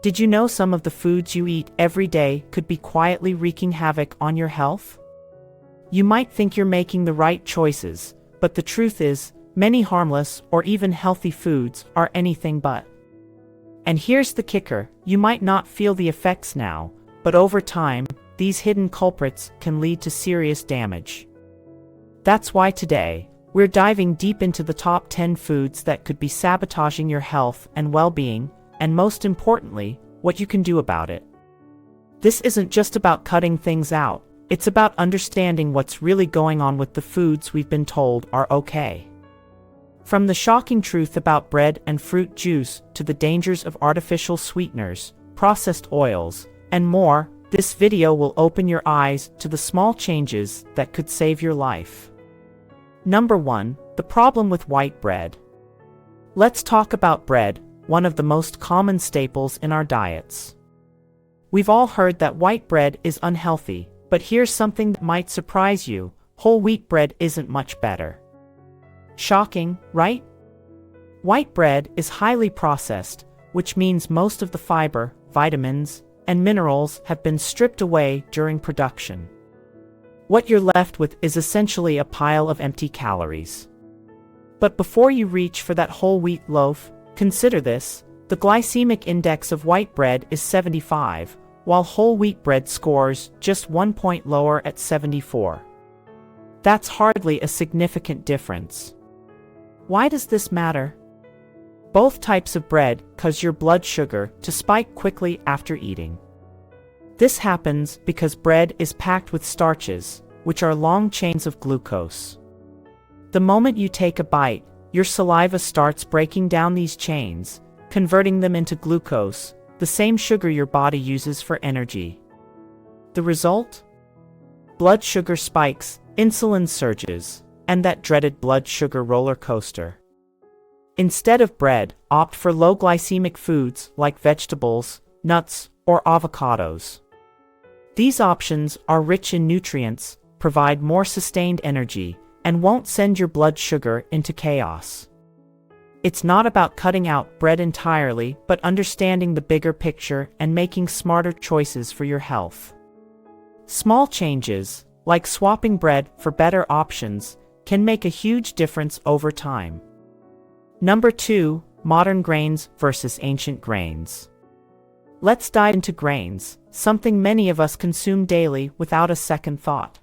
Did you know some of the foods you eat every day could be quietly wreaking havoc on your health? You might think you're making the right choices, but the truth is, many harmless or even healthy foods are anything but. And here's the kicker: you might not feel the effects now, but over time, these hidden culprits can lead to serious damage. That's why today, we're diving deep into the top 10 foods that could be sabotaging your health and well-being, and most importantly, what you can do about it. This isn't just about cutting things out, it's about understanding what's really going on with the foods we've been told are okay. From the shocking truth about bread and fruit juice to the dangers of artificial sweeteners, processed oils, and more, this video will open your eyes to the small changes that could save your life. Number 1. The problem with white bread. Let's talk about bread, one of the most common staples in our diets. We've all heard that white bread is unhealthy, but here's something that might surprise you: whole wheat bread isn't much better. Shocking, right? White bread is highly processed, which means most of the fiber, vitamins, and minerals have been stripped away during production. What you're left with is essentially a pile of empty calories. But before you reach for that whole wheat loaf, consider this: the glycemic index of white bread is 75, while whole wheat bread scores just 1 point lower at 74. That's hardly a significant difference. Why does this matter? Both types of bread cause your blood sugar to spike quickly after eating. This happens because bread is packed with starches, which are long chains of glucose. The moment you take a bite, your saliva starts breaking down these chains, converting them into glucose, the same sugar your body uses for energy. The result? Blood sugar spikes, insulin surges, and that dreaded blood sugar roller coaster. Instead of bread, opt for low glycemic foods like vegetables, nuts, or avocados. These options are rich in nutrients, provide more sustained energy, and won't send your blood sugar into chaos. It's not about cutting out bread entirely, but understanding the bigger picture and making smarter choices for your health. Small changes, like swapping bread for better options, can make a huge difference over time. Number 2. Modern grains versus ancient grains. Let's dive into grains, something many of us consume daily without a second thought.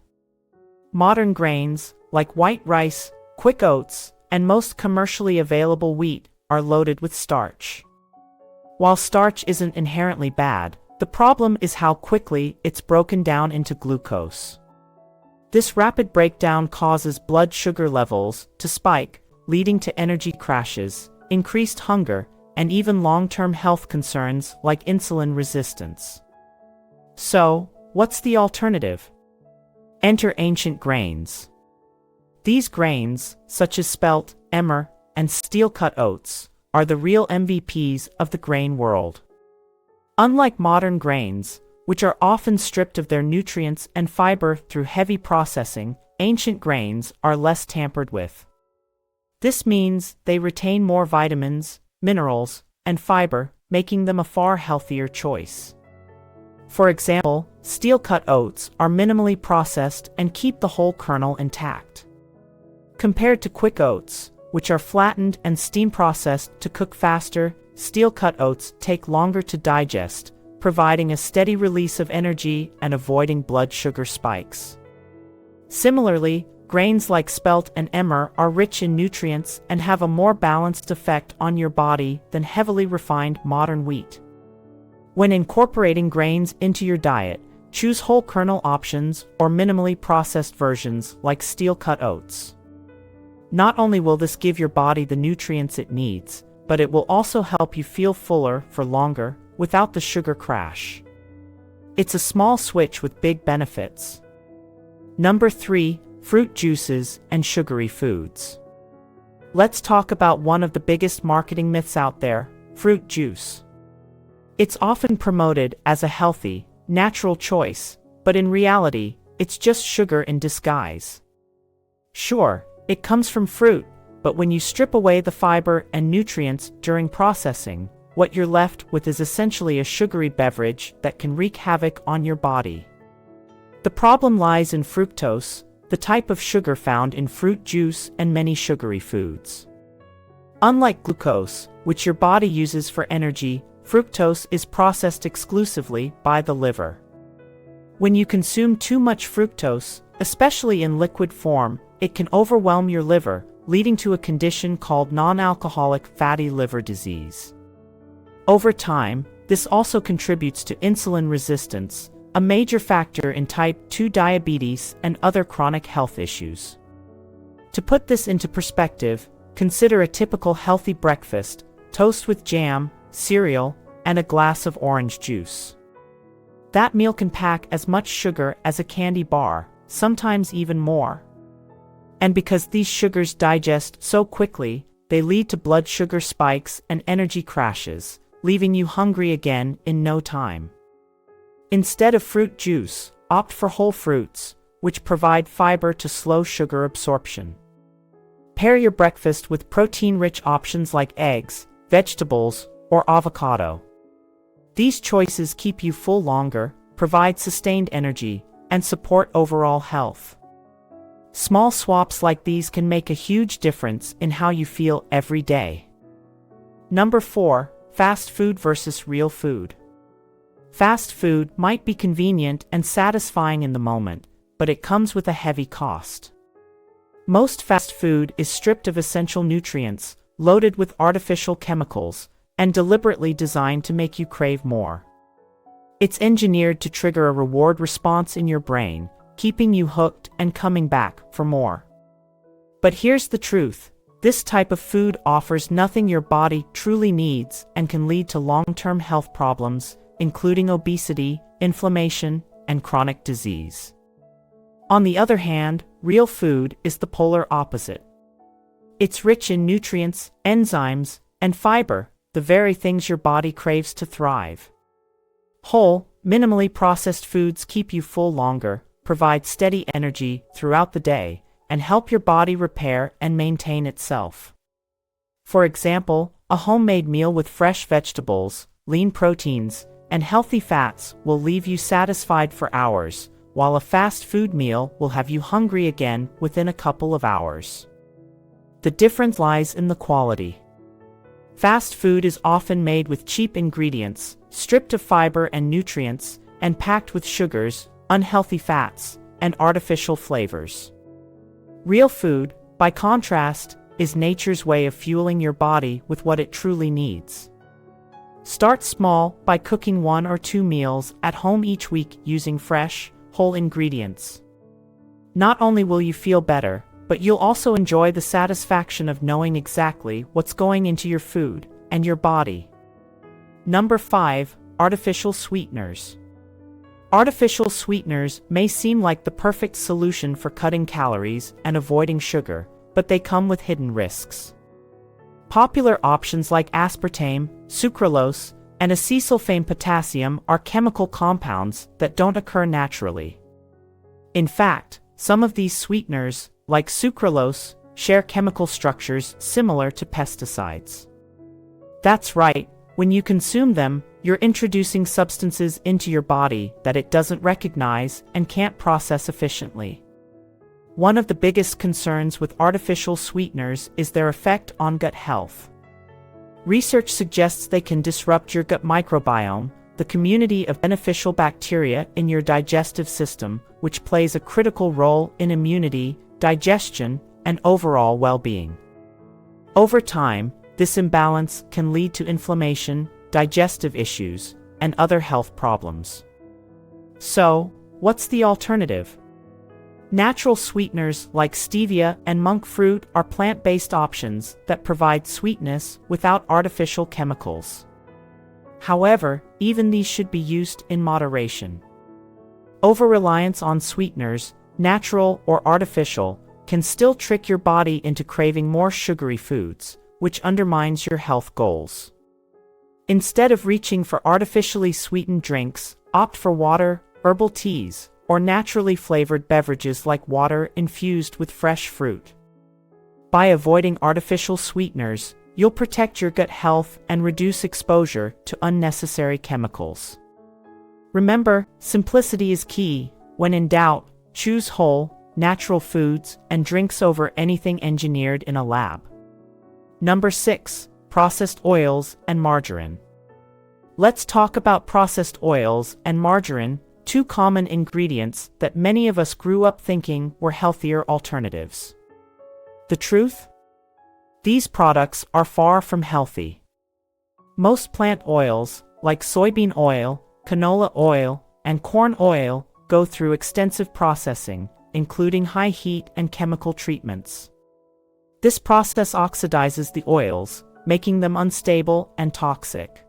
Modern grains, like white rice, quick oats, and most commercially available wheat, are loaded with starch. While starch isn't inherently bad, the problem is how quickly it's broken down into glucose. This rapid breakdown causes blood sugar levels to spike, leading to energy crashes, increased hunger, and even long-term health concerns like insulin resistance. So, what's the alternative? Enter ancient grains. These grains, such as spelt, emmer, and steel-cut oats, are the real MVPs of the grain world. Unlike modern grains, which are often stripped of their nutrients and fiber through heavy processing, ancient grains are less tampered with. This means they retain more vitamins, minerals, and fiber, making them a far healthier choice. For example, steel-cut oats are minimally processed and keep the whole kernel intact. Compared to quick oats, which are flattened and steam-processed to cook faster, steel-cut oats take longer to digest, providing a steady release of energy and avoiding blood sugar spikes. Similarly, grains like spelt and emmer are rich in nutrients and have a more balanced effect on your body than heavily refined modern wheat. When incorporating grains into your diet, choose whole kernel options or minimally processed versions like steel-cut oats. Not only will this give your body the nutrients it needs, but it will also help you feel fuller for longer without the sugar crash. It's a small switch with big benefits. Number 3. Fruit juices and sugary foods. Let's talk about one of the biggest marketing myths out there: fruit juice. It's often promoted as a healthy, natural choice, but in reality, it's just sugar in disguise. Sure, it comes from fruit, but when you strip away the fiber and nutrients during processing, what you're left with is essentially a sugary beverage that can wreak havoc on your body. The problem lies in fructose, the type of sugar found in fruit juice and many sugary foods. Unlike glucose, which your body uses for energy, fructose is processed exclusively by the liver. When you consume too much fructose, especially in liquid form, it can overwhelm your liver, leading to a condition called non-alcoholic fatty liver disease. Over time, this also contributes to insulin resistance, a major factor in type 2 diabetes and other chronic health issues. To put this into perspective, consider a typical healthy breakfast: toast with jam, cereal, and a glass of orange juice. That meal can pack as much sugar as a candy bar, sometimes even more. And because these sugars digest so quickly, they lead to blood sugar spikes and energy crashes, leaving you hungry again in no time. Instead of fruit juice, opt for whole fruits, which provide fiber to slow sugar absorption. Pair your breakfast with protein-rich options like eggs, vegetables, or avocado. These choices keep you full longer, provide sustained energy, and support overall health. Small swaps like these can make a huge difference in how you feel every day. Number 4. Fast food versus real food. Fast food might be convenient and satisfying in the moment, but it comes with a heavy cost. Most fast food is stripped of essential nutrients, loaded with artificial chemicals, and deliberately designed to make you crave more. It's engineered to trigger a reward response in your brain, keeping you hooked and coming back for more. But here's the truth: this type of food offers nothing your body truly needs and can lead to long-term health problems, including obesity, inflammation, and chronic disease. On the other hand, real food is the polar opposite. It's rich in nutrients, enzymes, and fiber, the very things your body craves to thrive. Whole, minimally processed foods keep you full longer, provide steady energy throughout the day, and help your body repair and maintain itself. For example, a homemade meal with fresh vegetables, lean proteins, and healthy fats will leave you satisfied for hours, while a fast food meal will have you hungry again within a couple of hours. The difference lies in the quality. Fast food is often made with cheap ingredients, stripped of fiber and nutrients, and packed with sugars, unhealthy fats, and artificial flavors. Real food, by contrast, is nature's way of fueling your body with what it truly needs. Start small by cooking 1 or 2 meals at home each week using fresh, whole ingredients. Not only will you feel better, but you'll also enjoy the satisfaction of knowing exactly what's going into your food and your body. Number 5. Artificial sweeteners. Artificial sweeteners may seem like the perfect solution for cutting calories and avoiding sugar, but they come with hidden risks. Popular options like aspartame, sucralose, and acesulfame potassium are chemical compounds that don't occur naturally. In fact, some of these sweeteners, like sucralose, share chemical structures similar to pesticides. That's right, when you consume them, you're introducing substances into your body that it doesn't recognize and can't process efficiently. One of the biggest concerns with artificial sweeteners is their effect on gut health. Research suggests they can disrupt your gut microbiome, the community of beneficial bacteria in your digestive system, which plays a critical role in immunity, digestion, and overall well-being. Over time, this imbalance can lead to inflammation, digestive issues, and other health problems. So, what's the alternative? Natural sweeteners like stevia and monk fruit are plant-based options that provide sweetness without artificial chemicals. However, even these should be used in moderation. Over-reliance on sweeteners, natural or artificial, can still trick your body into craving more sugary foods, which undermines your health goals. Instead of reaching for artificially sweetened drinks, opt for water, herbal teas, or naturally flavored beverages like water infused with fresh fruit. By avoiding artificial sweeteners, you'll protect your gut health and reduce exposure to unnecessary chemicals. Remember, simplicity is key. When in doubt, choose whole, natural foods and drinks over anything engineered in a lab. Number 6. Processed oils and margarine. Let's talk about processed oils and margarine, two common ingredients that many of us grew up thinking were healthier alternatives. The truth? These products are far from healthy. Most plant oils, like soybean oil, canola oil, and corn oil, go through extensive processing, including high heat and chemical treatments. This process oxidizes the oils, making them unstable and toxic.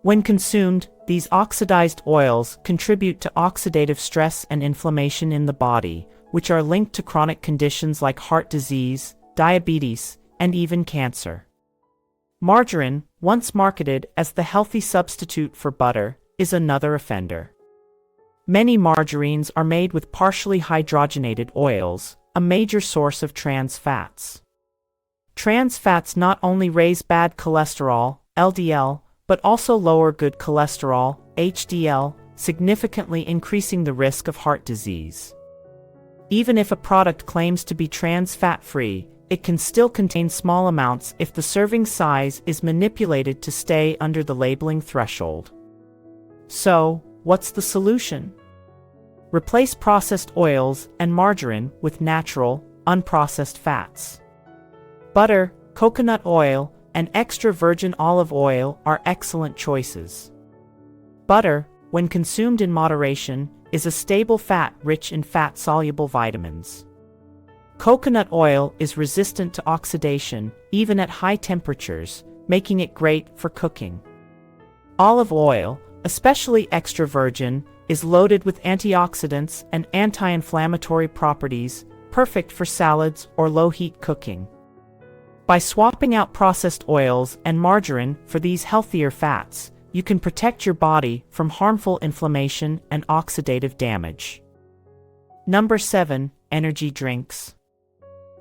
When consumed, these oxidized oils contribute to oxidative stress and inflammation in the body, which are linked to chronic conditions like heart disease, diabetes, and even cancer. Margarine, once marketed as the healthy substitute for butter, is another offender. Many margarines are made with partially hydrogenated oils, a major source of trans fats. Trans fats not only raise bad cholesterol, LDL, but also lower good cholesterol, HDL, significantly increasing the risk of heart disease. Even if a product claims to be trans fat-free, it can still contain small amounts if the serving size is manipulated to stay under the labeling threshold. So, what's the solution? Replace processed oils and margarine with natural, unprocessed fats. Butter, coconut oil, and extra virgin olive oil are excellent choices. Butter, when consumed in moderation, is a stable fat rich in fat-soluble vitamins. Coconut oil is resistant to oxidation, even at high temperatures, making it great for cooking. Olive oil, especially extra virgin, is loaded with antioxidants and anti-inflammatory properties, perfect for salads or low-heat cooking. By swapping out processed oils and margarine for these healthier fats, you can protect your body from harmful inflammation and oxidative damage. Number 7. Energy drinks.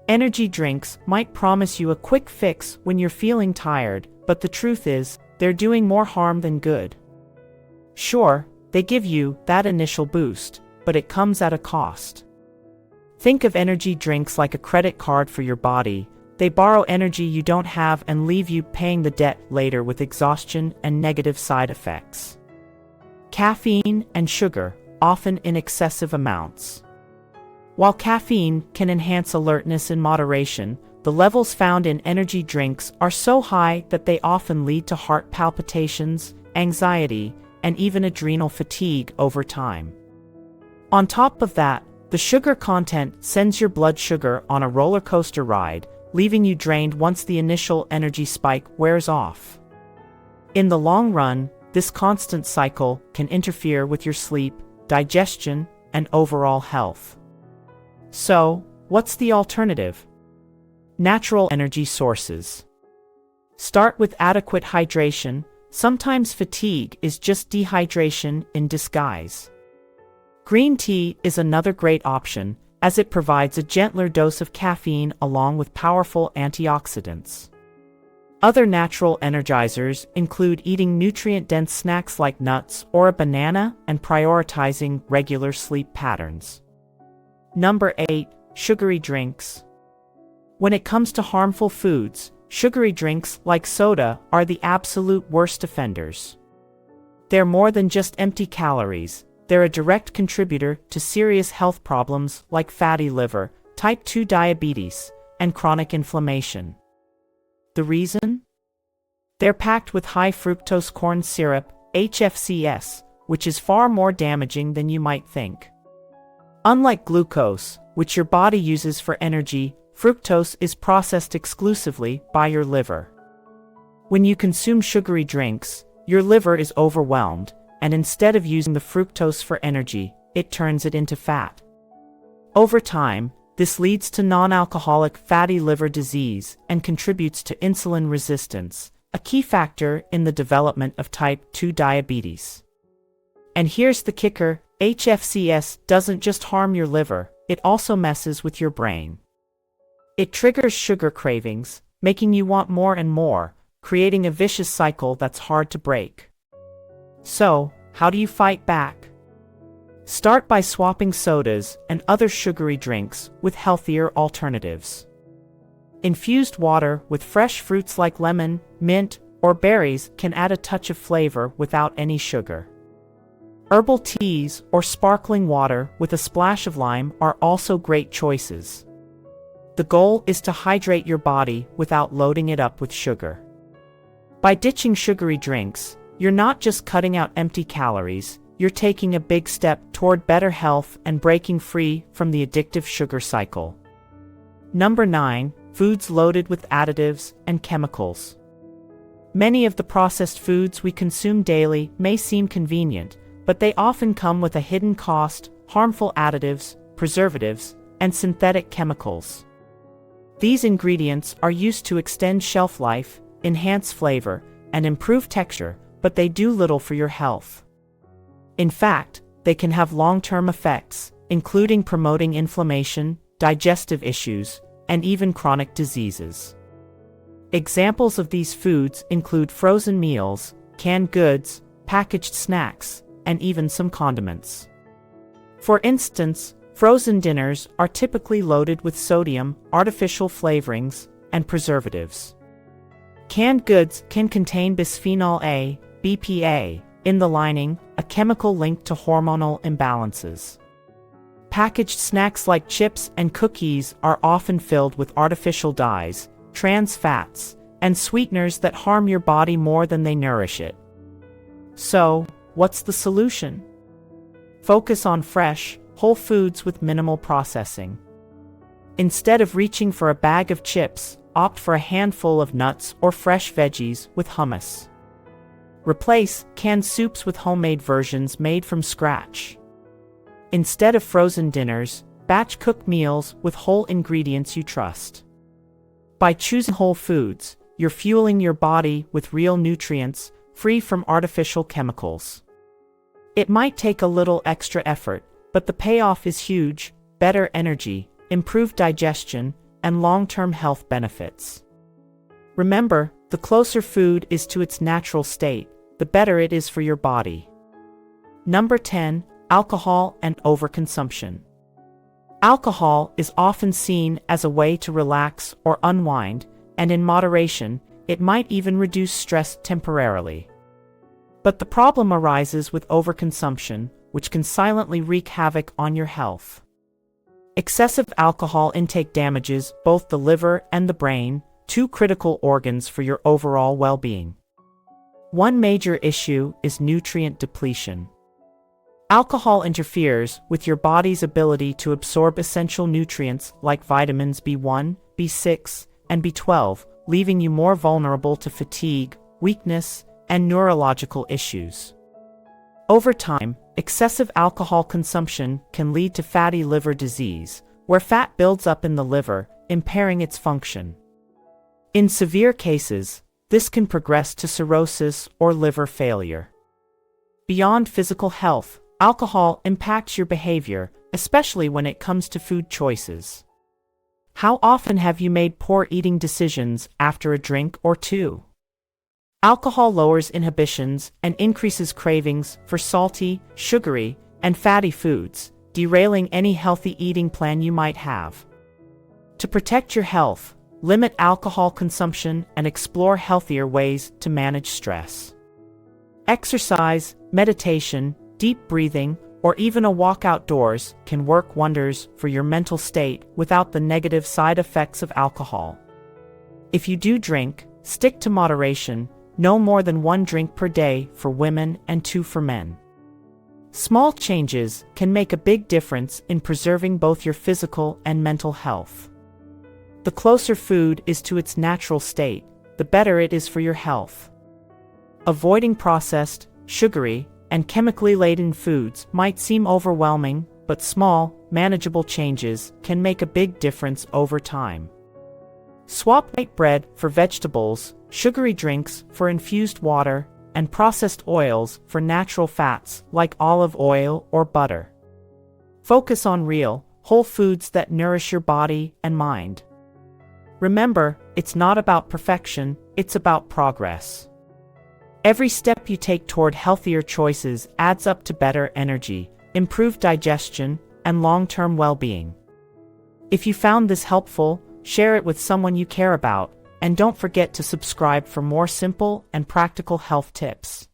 Energy drinks might promise you a quick fix when you're feeling tired, but the truth is, they're doing more harm than good. Sure, they give you that initial boost, but it comes at a cost. Think of energy drinks like a credit card for your body. They borrow energy you don't have and leave you paying the debt later with exhaustion and negative side effects. Caffeine and sugar, often in excessive amounts. While caffeine can enhance alertness in moderation, the levels found in energy drinks are so high that they often lead to heart palpitations, anxiety, and even adrenal fatigue over time. On top of that, the sugar content sends your blood sugar on a roller coaster ride, leaving you drained once the initial energy spike wears off. In the long run, this constant cycle can interfere with your sleep, digestion, and overall health. So, what's the alternative? Natural energy sources. Start with adequate hydration. Sometimes fatigue is just dehydration in disguise. Green tea is another great option, as it provides a gentler dose of caffeine along with powerful antioxidants. Other natural energizers include eating nutrient-dense snacks like nuts or a banana and prioritizing regular sleep patterns. Number 8. Sugary drinks. When it comes to harmful foods, sugary drinks like soda are the absolute worst offenders. They're more than just empty calories. They're a direct contributor to serious health problems like fatty liver, type 2 diabetes, and chronic inflammation. The reason? They're packed with high fructose corn syrup, HFCS, which is far more damaging than you might think. Unlike glucose, which your body uses for energy, fructose is processed exclusively by your liver. When you consume sugary drinks, your liver is overwhelmed, and instead of using the fructose for energy, it turns it into fat. Over time, this leads to non-alcoholic fatty liver disease and contributes to insulin resistance, a key factor in the development of type 2 diabetes. And here's the kicker, HFCS doesn't just harm your liver, it also messes with your brain. It triggers sugar cravings, making you want more and more, creating a vicious cycle that's hard to break. So, how do you fight back? Start by swapping sodas and other sugary drinks with healthier alternatives. Infused water with fresh fruits like lemon, mint, or berries can add a touch of flavor without any sugar. Herbal teas or sparkling water with a splash of lime are also great choices. The goal is to hydrate your body without loading it up with sugar. By ditching sugary drinks, you're not just cutting out empty calories, you're taking a big step toward better health and breaking free from the addictive sugar cycle. Number 9. Foods loaded with additives and chemicals. Many of the processed foods we consume daily may seem convenient, but they often come with a hidden cost, harmful additives, preservatives, and synthetic chemicals. These ingredients are used to extend shelf life, enhance flavor, and improve texture, but they do little for your health. In fact, they can have long-term effects, including promoting inflammation, digestive issues, and even chronic diseases. Examples of these foods include frozen meals, canned goods, packaged snacks, and even some condiments. For instance, frozen dinners are typically loaded with sodium, artificial flavorings, and preservatives. Canned goods can contain bisphenol A, BPA, in the lining, a chemical linked to hormonal imbalances. Packaged snacks like chips and cookies are often filled with artificial dyes, trans fats, and sweeteners that harm your body more than they nourish it. So, what's the solution? Focus on fresh, whole foods with minimal processing. Instead of reaching for a bag of chips, opt for a handful of nuts or fresh veggies with hummus. Replace canned soups with homemade versions made from scratch. Instead of frozen dinners, batch cook meals with whole ingredients you trust. By choosing whole foods, you're fueling your body with real nutrients, free from artificial chemicals. It might take a little extra effort, but the payoff is huge: better energy, improved digestion, and long-term health benefits. Remember, the closer food is to its natural state, the better it is for your body. Number 10. Alcohol and overconsumption. Alcohol is often seen as a way to relax or unwind, and in moderation, it might even reduce stress temporarily. But the problem arises with overconsumption, which can silently wreak havoc on your health. Excessive alcohol intake damages both the liver and the brain, two critical organs for your overall well-being. One major issue is nutrient depletion. Alcohol interferes with your body's ability to absorb essential nutrients like vitamins B1, B6, and B12, leaving you more vulnerable to fatigue, weakness, and neurological issues. Over time, excessive alcohol consumption can lead to fatty liver disease, where fat builds up in the liver, impairing its function. In severe cases, this can progress to cirrhosis or liver failure. Beyond physical health, alcohol impacts your behavior, especially when it comes to food choices. How often have you made poor eating decisions after a drink or two? Alcohol lowers inhibitions and increases cravings for salty, sugary, and fatty foods, derailing any healthy eating plan you might have. To protect your health, limit alcohol consumption and explore healthier ways to manage stress. Exercise, meditation, deep breathing, or even a walk outdoors can work wonders for your mental state without the negative side effects of alcohol. If you do drink, stick to moderation, no more than 1 drink per day for women and 2 for men. Small changes can make a big difference in preserving both your physical and mental health. The closer food is to its natural state, the better it is for your health. Avoiding processed, sugary, and chemically laden foods might seem overwhelming, but small, manageable changes can make a big difference over time. Swap white bread for vegetables, sugary drinks for infused water, and processed oils for natural fats like olive oil or butter. Focus on real, whole foods that nourish your body and mind. Remember, it's not about perfection, it's about progress. Every step you take toward healthier choices adds up to better energy, improved digestion, and long-term well-being. If you found this helpful, share it with someone you care about, and don't forget to subscribe for more simple and practical health tips.